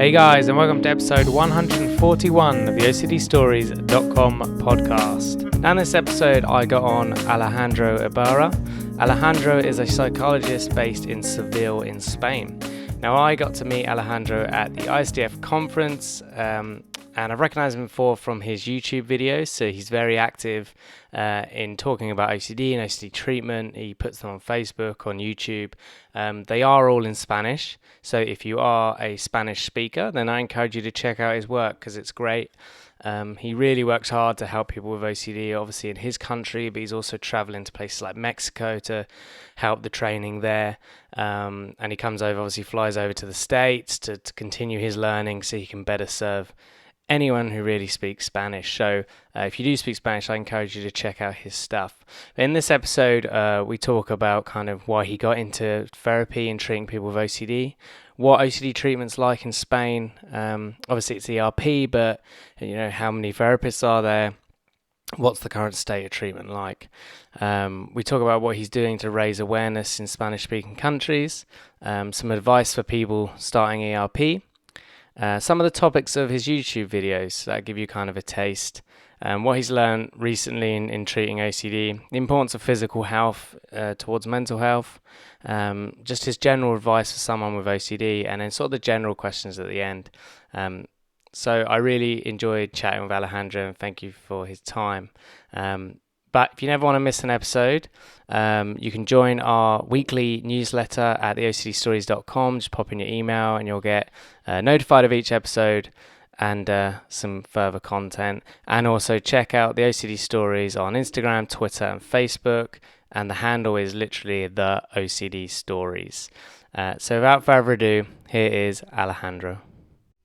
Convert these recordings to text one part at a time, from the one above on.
Hey guys, and welcome to episode 141 of the OCDstories.com podcast. Now in this episode I got on Alejandro Ibarra. Alejandro is a psychologist based in Seville in Spain. Now I got to meet Alejandro at the ISDF conference and I've recognised him before from his YouTube videos, so he's very active in talking about OCD and OCD treatment. He puts them on Facebook, on YouTube. They are all in Spanish, so if you are a Spanish speaker, then I encourage you to check out his work because it's great. He really works hard to help people with OCD, obviously in his country, but he's also traveling to places like Mexico to help the training there. And he comes over, obviously flies over to the States to continue his learning so he can better serve anyone who really speaks Spanish. So if you do speak Spanish, I encourage you to check out his stuff. In this episode, we talk about kind of why he got into therapy and treating people with OCD, what OCD treatment's like in Spain. Obviously it's ERP, but you know, how many therapists are there? What's the current state of treatment like? We talk about what he's doing to raise awareness in Spanish-speaking countries, some advice for people starting ERP, some of the topics of his YouTube videos that give you kind of a taste, what he's learned recently in treating OCD, the importance of physical health towards mental health, just his general advice for someone with OCD, and then sort of the general questions at the end. So I really enjoyed chatting with Alejandro, and thank you for his time. But if you never want to miss an episode, you can join our weekly newsletter at theocdstories.com. Just pop in your email and you'll get notified of each episode and some further content. And also check out the OCD Stories on Instagram, Twitter and Facebook. And the handle is literally the OCD Stories. So without further ado, here is Alejandro.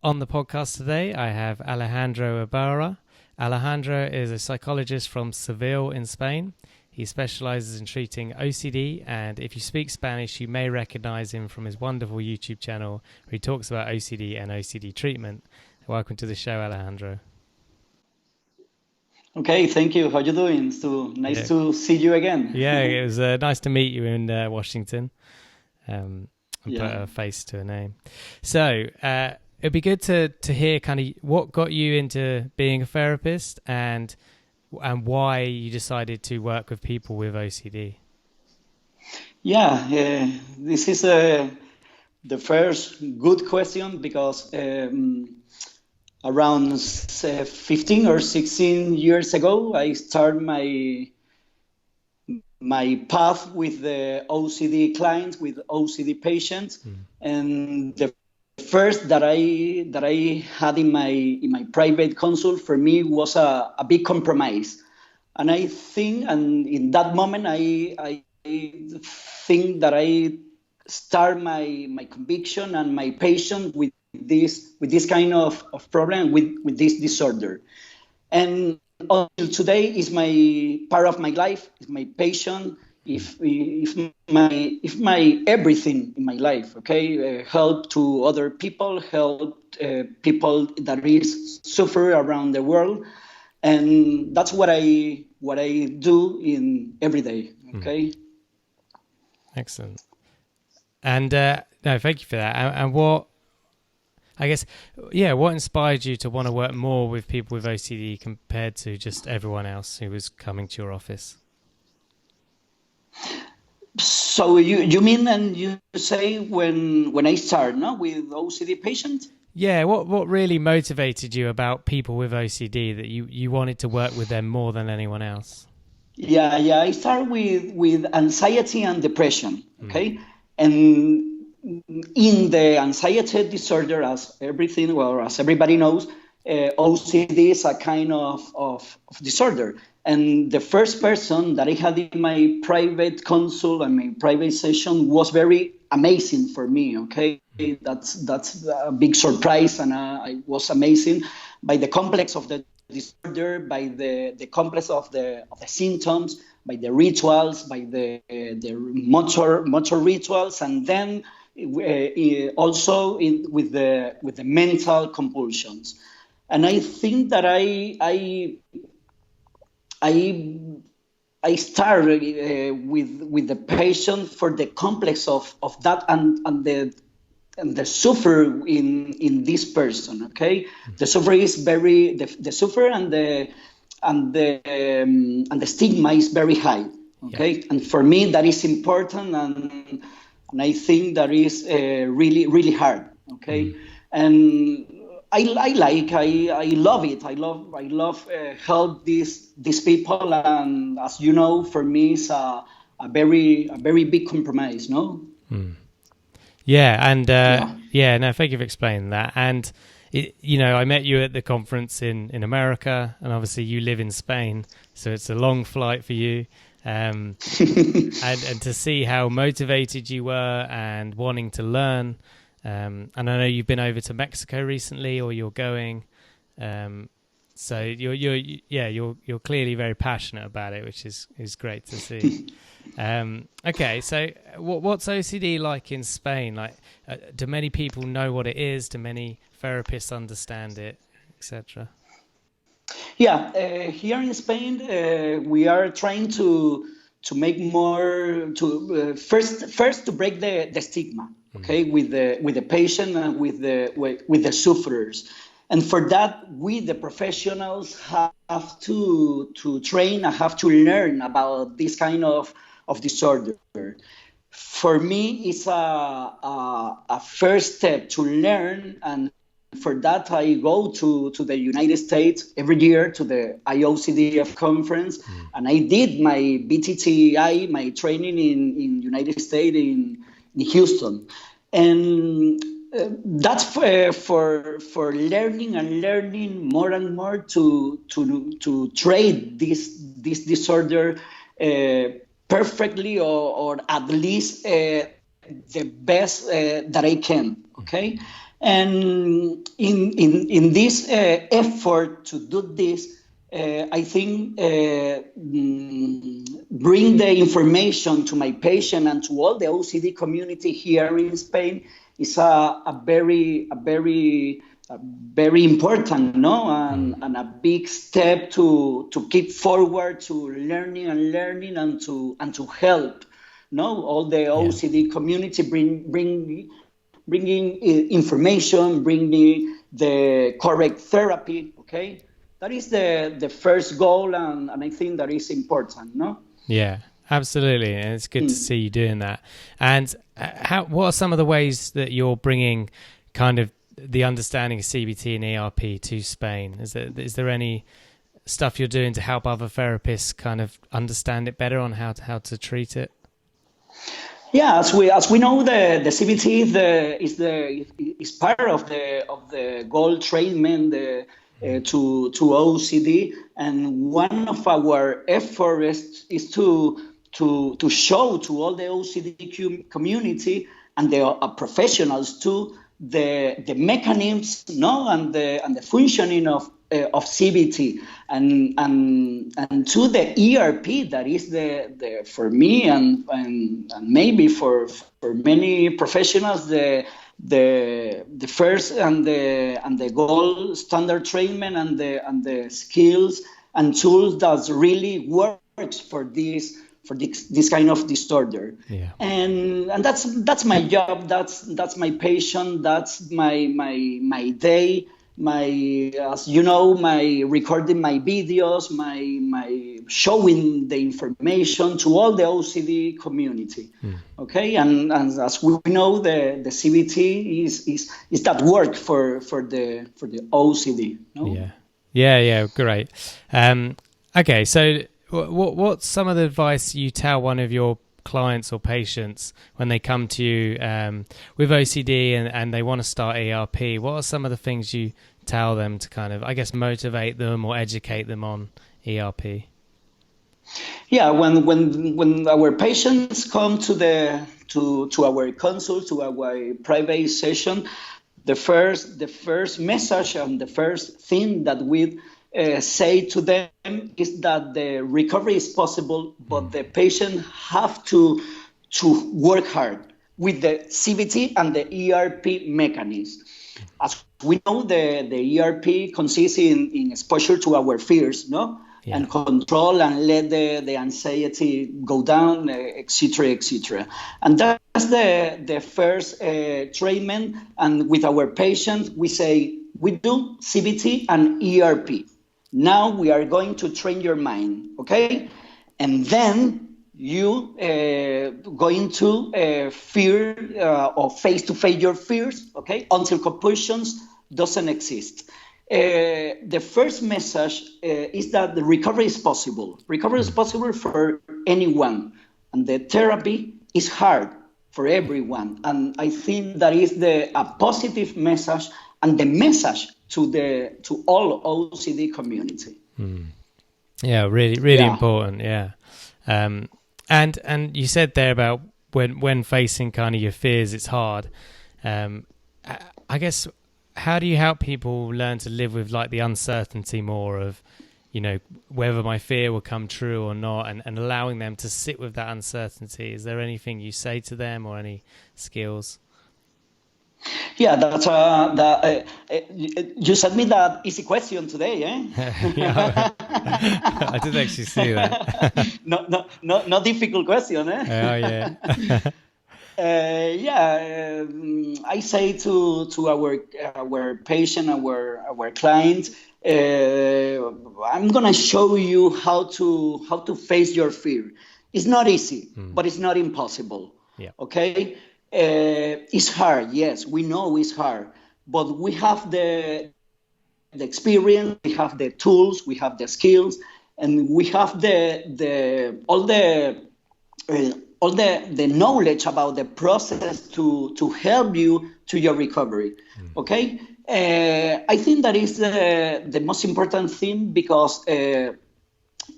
On the podcast today, I have Alejandro Ibarra. Alejandro is a psychologist from Seville in Spain. He specialises in treating OCD, and if you speak Spanish, you may recognise him from his wonderful YouTube channel where he talks about OCD and OCD treatment. Welcome to the show, Alejandro. Okay, thank you. How you doing? So nice to see you again. Yeah, it was nice to meet you in Washington and put a face to a name. So, it'd be good to hear kind of what got you into being a therapist and why you decided to work with people with OCD. Yeah, this is the first good question because around 15 or 16 years ago, I started my path with the OCD clients, with OCD patients, and the first that I had in my private consult for me was a big compromise, and I think, and in that moment I think that I start my conviction and my patient with this kind of problem, with this disorder, and until today is my part of my life, is my patient. If my everything in my life, okay, help to other people, help people that is suffer around the world, and that's what I do in every day, okay. Excellent. And no, thank you for that. And what, I guess, what inspired you to want to work more with people with OCD compared to just everyone else who was coming to your office? So you mean, and you say when I start, no, with OCD patients? Yeah, what really motivated you about people with OCD that you wanted to work with them more than anyone else? Yeah, I start with anxiety and depression, okay? And in the anxiety disorder, as everybody knows, OCD is a kind of disorder. And the first person that I had in my private consult and my private session was very amazing for me, okay? That's a big surprise, and I was amazing by the complex of the disorder, by the complex of the symptoms, by the rituals, by the motor rituals, and then also with the mental compulsions. And I think that I started with the patient for the complex of that and the suffer in this person. Okay, the suffer is very the suffer and the stigma is very high. Okay, and for me that is important, and I think that is really hard. Okay, and I love it. I love help these people, and as you know, for me it's a very big compromise. No. Yeah, and no, thank you for explaining that. And I met you at the conference in America, and obviously you live in Spain, so it's a long flight for you. And to see how motivated you were and wanting to learn. And I know you've been over to Mexico recently, or you're going. So you're clearly very passionate about it, which is great to see. Okay, so what's OCD like in Spain? Like, do many people know what it is? Do many therapists understand it, etc.? Yeah, here in Spain, we are trying to make more first to break the stigma, okay, with the patient and with the sufferers, and for that we the professionals have to train and have to learn about this kind of disorder. For me, it's a first step to learn, and for that I go to the United States every year to the IOCDF conference, and I did my BTTI, my training in United States in Houston, and that's for learning more and more to treat this disorder perfectly, or at least the best that I can. Okay. And in this effort to do this, I think bring the information to my patient and to all the OCD community here in Spain is a very important, no, and a big step to keep forward to learning and to help, no, all the OCD community bringing information, bringing the correct therapy. Okay, that is the first goal, and I think that is important. No. Yeah, absolutely, and it's good to see you doing that. And what are some of the ways that you're bringing kind of the understanding of CBT and ERP to Spain? Is there any stuff you're doing to help other therapists kind of understand it better on how to treat it? Yeah, as we know, the CBT is part of the goal treatment to OCD, and one of our efforts is to show to all the OCD community and the professionals too the mechanisms, no, and the functioning of CBT and to the ERP that is the for me and maybe for many professionals the first and the gold standard treatment and the skills and tools that really works for this kind of disorder. Yeah. And that's my job, that's my passion, that's my day, as you know, my recording my videos, my showing the information to all the OCD community. Okay, and as we know, the CBT is that work for the OCD. No? Yeah, great. Okay, so what's some of the advice you tell one of your clients or patients when they come to you with OCD and they want to start ERP? What are some of the things you tell them to kind of, I guess, motivate them or educate them on ERP? Yeah, when our patients come to our consult, to our private session, the first message and the first thing that we say to them is that the recovery is possible, but the patient have to work hard with the CBT and the ERP mechanism. As we know, the ERP consists in exposure to our fears, no, and control and let the anxiety go down, etc., etc. And that the first treatment, and with our patients, we say, we do CBT and ERP. Now we are going to train your mind, okay? And then you going to fear or face-to-face your fears, okay? Until compulsions doesn't exist. The first message is that the recovery is possible. Recovery is possible for anyone, and the therapy is hard for everyone. And I think that is a positive message, and the message to all OCD community. Yeah, really important. Yeah, and you said there about when facing kind of your fears, it's hard. I guess, how do you help people learn to live with like the uncertainty more of, you know, whether my fear will come true or not, and allowing them to sit with that uncertainty? Is there anything you say to them, or any skills? Yeah, that's you sent me that easy question today, eh? Yeah, I did actually see that. No difficult question, eh? Oh yeah. I say to our patient, our clients, I'm gonna show you how to face your fear. It's not easy, but it's not impossible. Yeah. Okay. It's hard. Yes, we know it's hard, but we have the experience, we have the tools, we have the skills, and we have all the knowledge about the process to help you to your recovery. Okay. I think that is the most important thing, because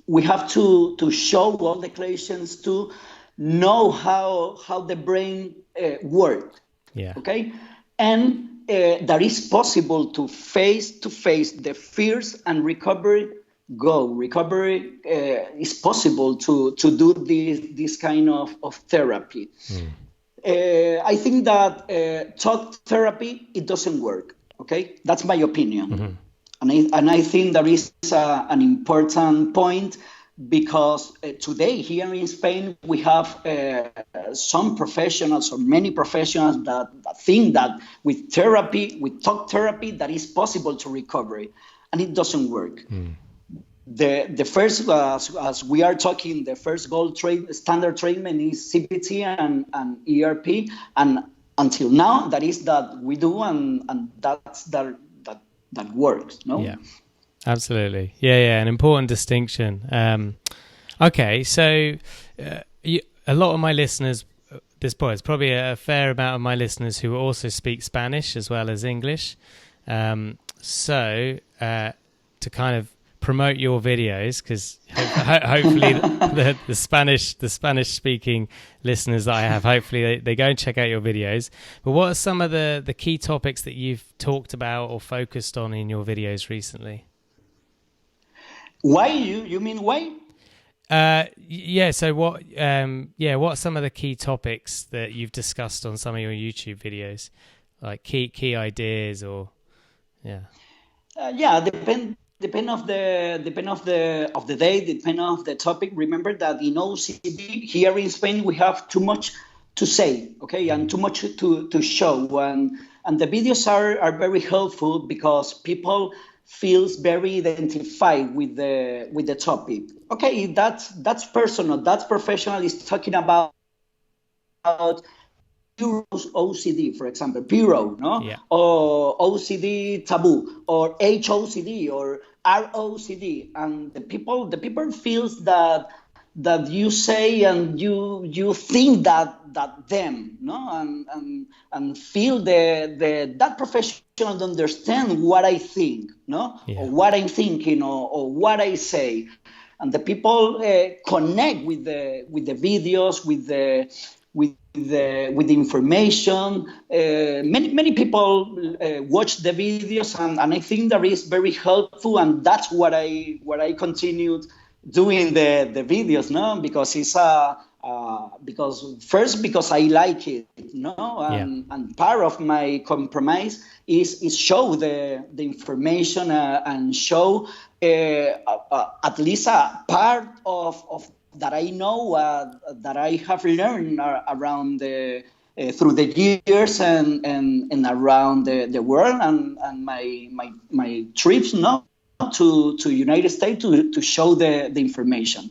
we have to show all the clients to know how the brain works. Yeah. Okay. And that is possible to face the fears, and recovery is possible to do this kind of therapy. I think that talk therapy, it doesn't work. Okay, that's my opinion. And I think that is an important point, because today here in Spain we have some professionals, or many professionals, that think that with talk therapy, that is possible to recover, and it doesn't work. The first, as we are talking, the first gold standard treatment is CBT and ERP, and until now that is that we do, and that works. No. Yeah. Absolutely. Yeah, an important distinction. Okay, so a lot of my listeners, there's probably a fair amount of my listeners who also speak Spanish as well as English. So to kind of promote your videos, because hopefully the Spanish speaking listeners that I have, hopefully they go and check out your videos. But what are some of the key topics that you've talked about or focused on in your videos recently? Why you mean why? Yeah. So what are some of the key topics that you've discussed on some of your YouTube videos, like key ideas, or depend of the day, depend of the topic. Remember that in OCD here in Spain we have too much to say, okay, and too much to show, and the videos are very helpful, because people feels very identified with the topic. Okay, that's personal, that's professional, is talking about OCD, for example, Piro, no? Yeah. Or OCD taboo, or HOCD, or ROCD, and the people feels that you say, and you think that them, no, and feel that professional understand what I think, no, Yeah. or what I'm thinking, or what I say, and the people connect with the videos, with the information. Many people watch the videos, and I think that is very helpful, and that's what I continued doing the videos, no, because it's because I like it, no, and part of my compromise is show the information, and show at least a part of that I know, that I have learned around through the years and around the world and my trips, no, to United States to show the information.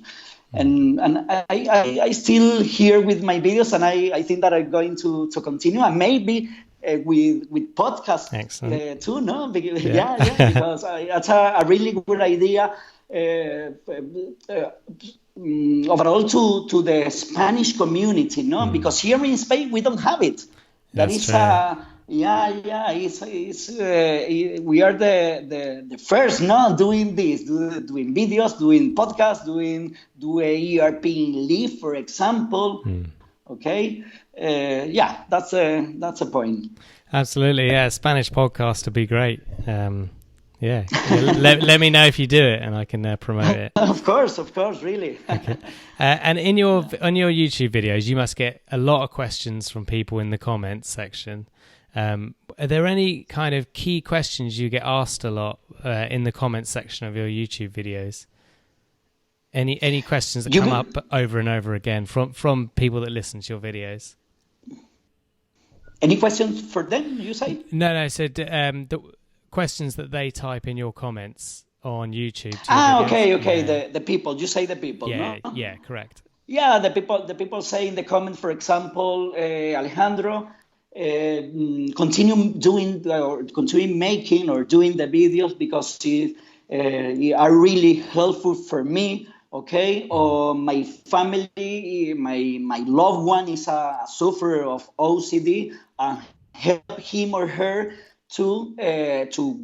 And I still here with my videos, and I think that I'm going to continue, and maybe with podcasts too, no? Because, because that's a really good idea overall to the Spanish community, no? Because here in Spain we don't have it. That is we are the first, no, doing this, doing videos, doing podcasts, do a ERP in Leaf, for example. Okay, that's a point. Absolutely, yeah. Spanish podcast would be great. Let me know if you do it, and I can promote it. Of course, really. Okay. And on your YouTube videos, you must get a lot of questions from people in the comments section. Are there any kind of key questions you get asked a lot in the comments section of your YouTube videos? Any questions that come up over and over again from people that listen to your videos? Any questions for them, you say? No. So the questions that they type in your comments on YouTube. Okay. Yeah. The people. You say the people, no? Yeah, correct. Yeah, the people say in the comment, for example, Alejandro, continue making or doing the videos because they are really helpful for me. Okay, or my family, my loved one is a sufferer of OCD, help him or her to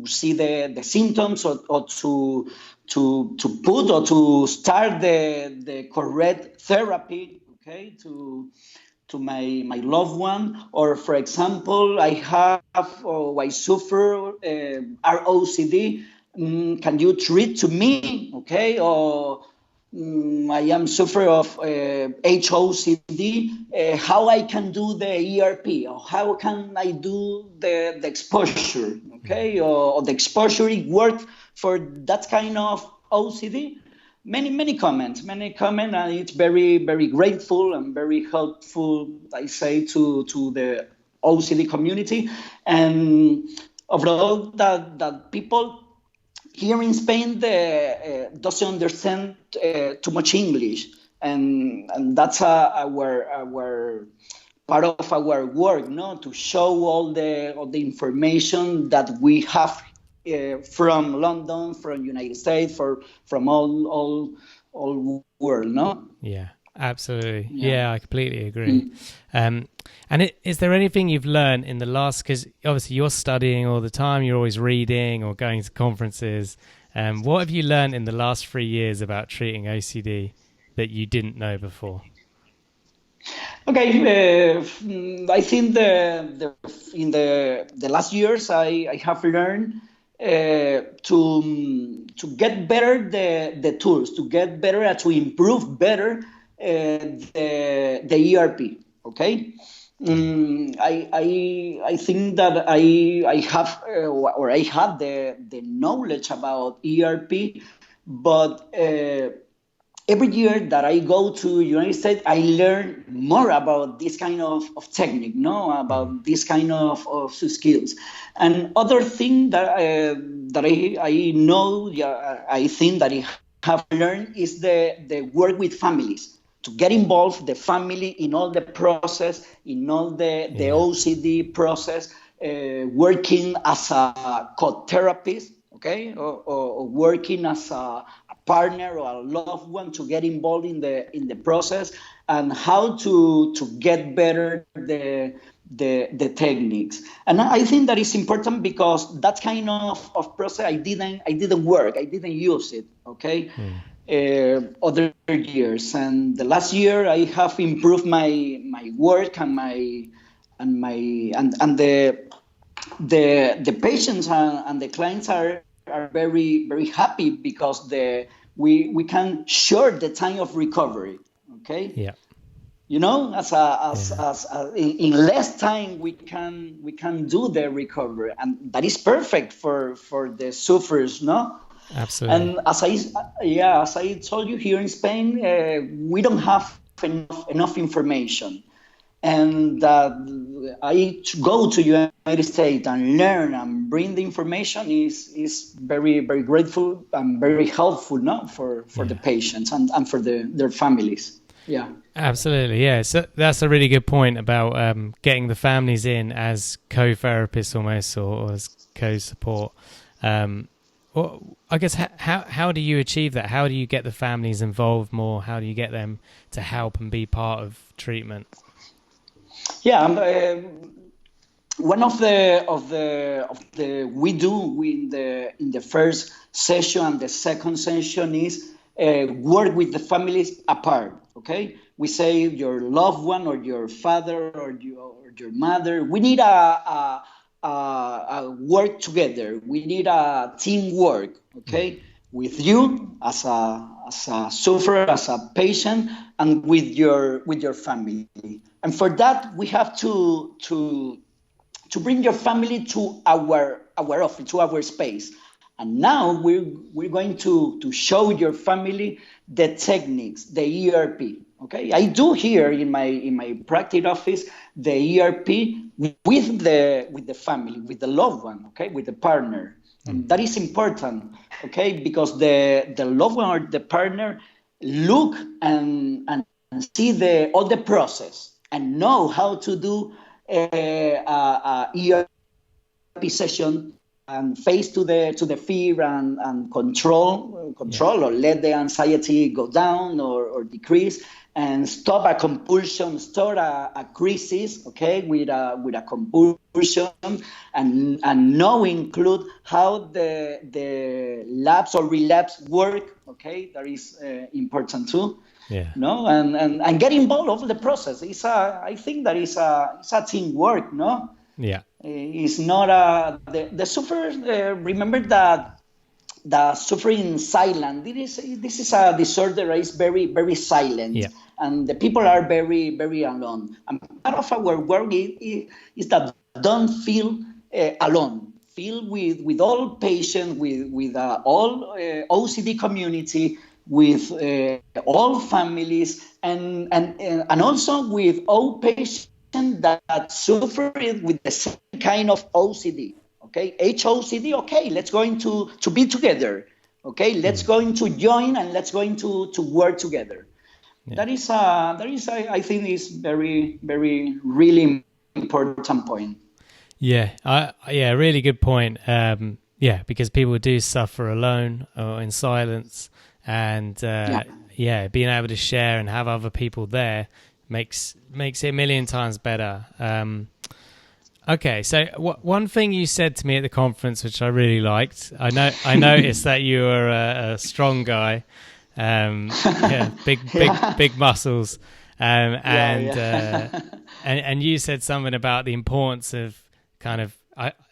see the symptoms or to put or to start the correct therapy. Okay, to my loved one, or for example, I suffer ROCD. Can you treat to me? Okay, or I am suffer of HOCD. How I can do the ERP, or how can I do the exposure? Okay, or the exposure work for that kind of OCD. Many comments, and it's very, very grateful and very helpful, I say, to the OCD community, and overall that people here in Spain doesn't understand too much English, and that's our part of our work, no, to show all the information that we have from London, from United States, from all world, no? Yeah, absolutely. Yeah, I completely agree. And is there anything you've learned in the last, because obviously you're studying all the time, you're always reading or going to conferences. What have you learned in the last 3 years about treating OCD that you didn't know before? Okay, I think in the last years I have learned to get better the tools, to get better, to improve better the ERP. Okay, I think that I have or I had the knowledge about ERP, but every year that I go to United States, I learn more about this kind of technique, no, about this kind of skills. And other thing that I know, I think that I have learned is the work with families, to get involved the family in all the process, in all the OCD process, working as a co-therapist, okay, or working as a partner or a loved one to get involved in the process, and how to get better the techniques. And I think that is important because that kind of process I didn't work, I didn't use it, okay. Other years, and the last year I have improved my work and the patients and the clients are very, very happy because we can short the time of recovery. Okay. Yeah. You know, as in less time we can do the recovery, and that is perfect for the sufferers, no. Absolutely. And as I told you, here in Spain, we don't have enough information. And go to United States and learn and bring the information is very, very grateful and very helpful, no, for the patients and for their families. Yeah. Absolutely, yeah. So that's a really good point about getting the families in as co-therapists almost, or as co-support. Well, I guess how do you achieve that? How do you get the families involved more? How do you get them to help and be part of treatment? Yeah, one of the we do in the first session and the second session is work with the families apart. Okay, we say your loved one or your father or your mother. We need a work together. We need a teamwork. Okay, with you as a sufferer, as a patient, and with your family. And for that, we have to bring your family to our office, to our space. And now we're going to show your family the techniques, the ERP. Okay, I do here in my practice office the ERP with the family, with the loved one. Okay, with the partner, and that is important. Okay, because the loved one or the partner look and see all the process and know how to do a ERP session and face to the fear and control or let the anxiety go down or decrease and stop a compulsion, start a crisis, okay, with a compulsion and now include how the lapse or relapse work, okay, that is important too. Yeah. No, and get involved of the process. I think that is a teamwork, no? Yeah. It's not the sufferer. Remember that the suffering silent. This is a disorder that is very, very silent, and the people are very, very alone. And part of our work is that don't feel alone. Feel with all patients, with all OCD community, with all families, and also with all patients that suffer with the same kind of OCD. Okay, HOCD. Okay, let's going to be together. Okay, let's going to join and let's going to work together. Yeah. That is I think is very, very really important point. Yeah, really good point. Because people do suffer alone or in silence, and being able to share and have other people there makes it a million times better. Okay, so one thing you said to me at the conference, which I really liked, I noticed that you were a strong guy, big muscles, and you said something about the importance of kind of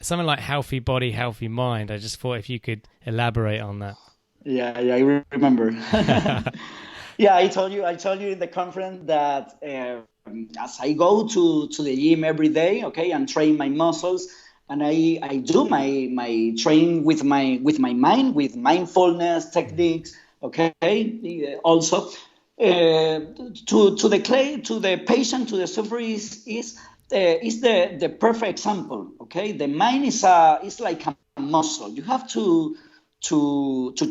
something like healthy body, healthy mind. I just thought if you could elaborate on that. Yeah, I remember. Yeah, I told you in the conference that as I go to the gym every day, okay, and train my muscles, and I do my training with my mind, with mindfulness techniques, okay. Also, to the patient, to the sufferer is the perfect example, okay. The mind is like a muscle. You have to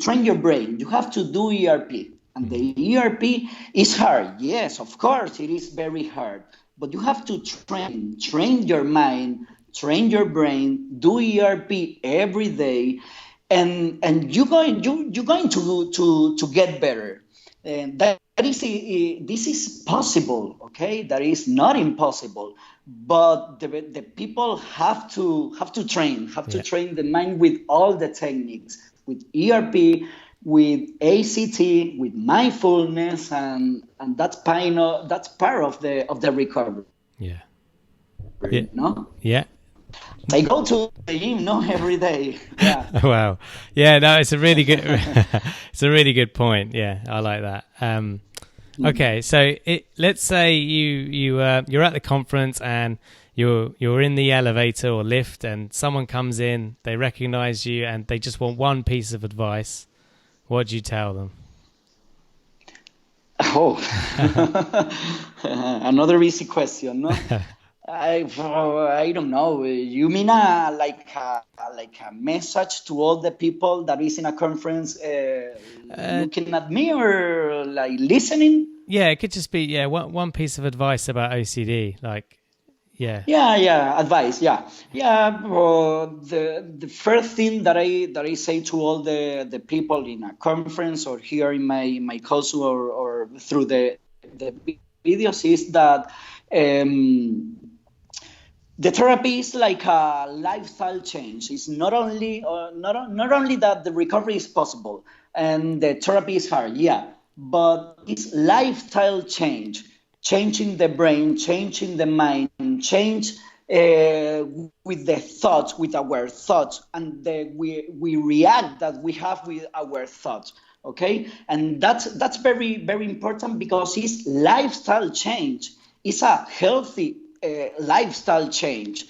train your brain. You have to do ERP. And the ERP is hard. Yes, of course, it is very hard. But you have to train your mind, train your brain, do ERP every day, and you're going to get better. And this is possible. Okay, that is not impossible. But the people have to train train the mind with all the techniques, with ERP, with ACT, with mindfulness, and that's part of the recovery. Yeah. No. Yeah. I go to the gym, every day. Yeah. Wow. Yeah. No, it's a really good. It's a really good point. Yeah, I like that. Okay, so let's say you're at the conference and you're in the elevator or lift and someone comes in, they recognize you and they just want one piece of advice, what do you tell them? Oh, another easy question, no? I don't know. You mean like a message to all the people that is in a conference looking at me, or like listening? Yeah, it could just be one piece of advice about OCD, like yeah. Advice. The first thing that I say to all the people in a conference or here in my course or through the videos is that the therapy is like a lifestyle change. It's not only that the recovery is possible and the therapy is hard, but it's lifestyle change, changing the brain, changing the mind, change with the thoughts, with our thoughts, and we react that we have with our thoughts. Okay, and that's very, very important because it's lifestyle change. It's a healthy lifestyle change.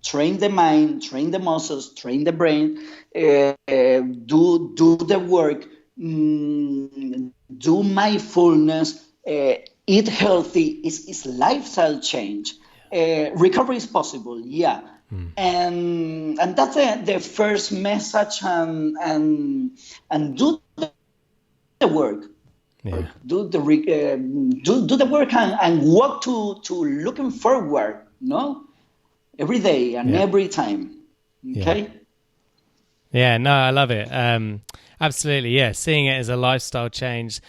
Train the mind, train the muscles, train the brain, do the work, do mindfulness, eat healthy. Is lifestyle change. Recovery is possible, and that's the first message. And do the work. Do the work and walk to looking forward, no, every day and every time. Okay. No, I love it. Absolutely, seeing it as a lifestyle change,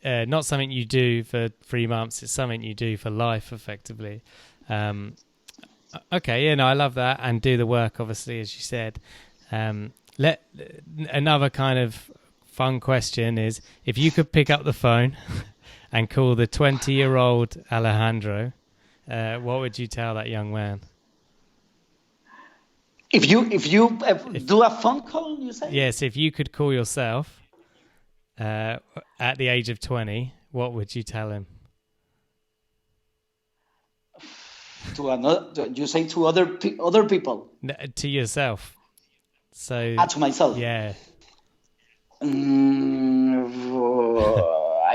not something you do for 3 months. It's something you do for life, effectively. I love that. And do the work, obviously, as you said. Another kind of fun question is, if you could pick up the phone and call the 20-year-old Alejandro, what would you tell that young man? If you do a phone call, you say? Yes, if you could call yourself at the age of 20, what would you tell him? You say to other people? No, to yourself. So to myself. Yeah. I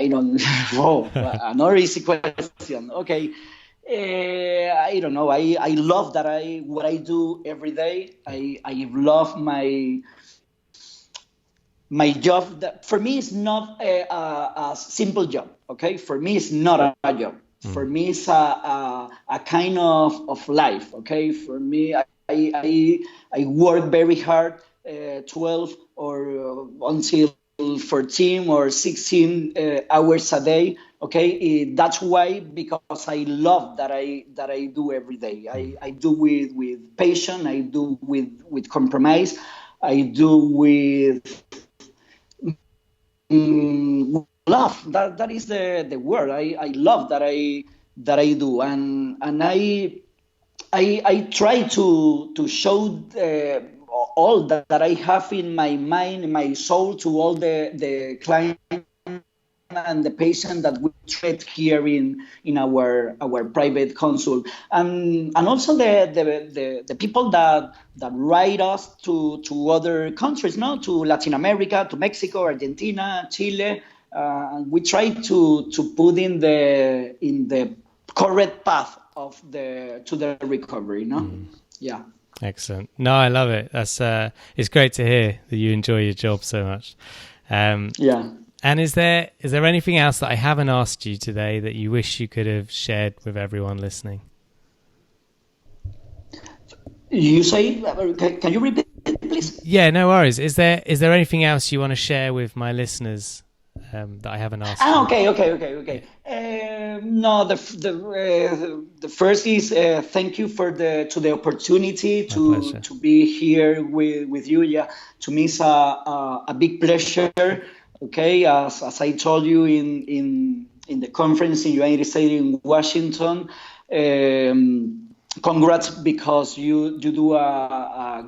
don't know. Another easy question. Okay. I don't know. I love what I do every day. I love my job. That for me is not a simple job. Okay, for me it's not a job. For me it's a kind of life. Okay, for me I work very hard, 12 or until 14 or 16 hours a day. Okay, that's why, because I love that I do every day. I do with passion. I do with compromise. I do with love. That is the word. I love that I do, and I try to show all that I have in my mind, in my soul, to all the clients and the patient that we treat here in our private consult, and also the people that write us to other countries, no, to Latin America, to Mexico, Argentina, Chile. We try to put in the correct path to the recovery, no? Yeah. Excellent. No, I love it. That's it's great to hear that you enjoy your job so much. And is there anything else that I haven't asked you today that you wish you could have shared with everyone listening? You say, can you repeat it, please? Yeah, no worries. Is there anything else you want to share with my listeners that I haven't asked? Okay. No, the first is thank you for the opportunity to be here with you. Yeah, to me it's a big pleasure. Okay, as I told you in the conference in United States in Washington, congrats, because you do a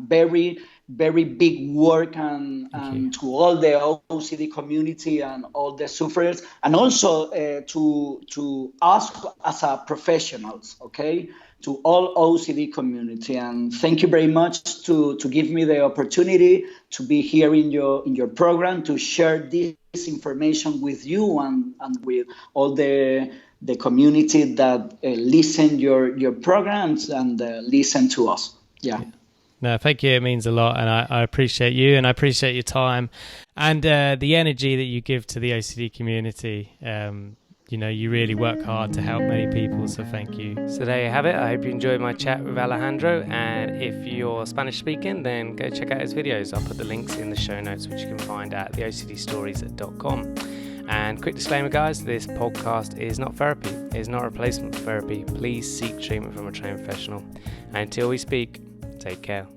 very very big work, and to all the OCD community and all the sufferers, and also to us as a professionals, okay, to all OCD community. And thank you very much to give me the opportunity to be here in your program, to share this information with you and with all the community that listen your programs and listen to us. Yeah. No, thank you. It means a lot, and I appreciate you, and I appreciate your time and the energy that you give to the OCD community. You really work hard to help many people, so thank you. So there you have it. I hope you enjoyed my chat with Alejandro, and if you're Spanish speaking, then go check out his videos. I'll put the links in the show notes, which you can find at theocdstories.com. And quick disclaimer, guys, this podcast is not therapy. It is not a replacement for therapy. Please seek treatment from a trained professional. And until we speak, take care.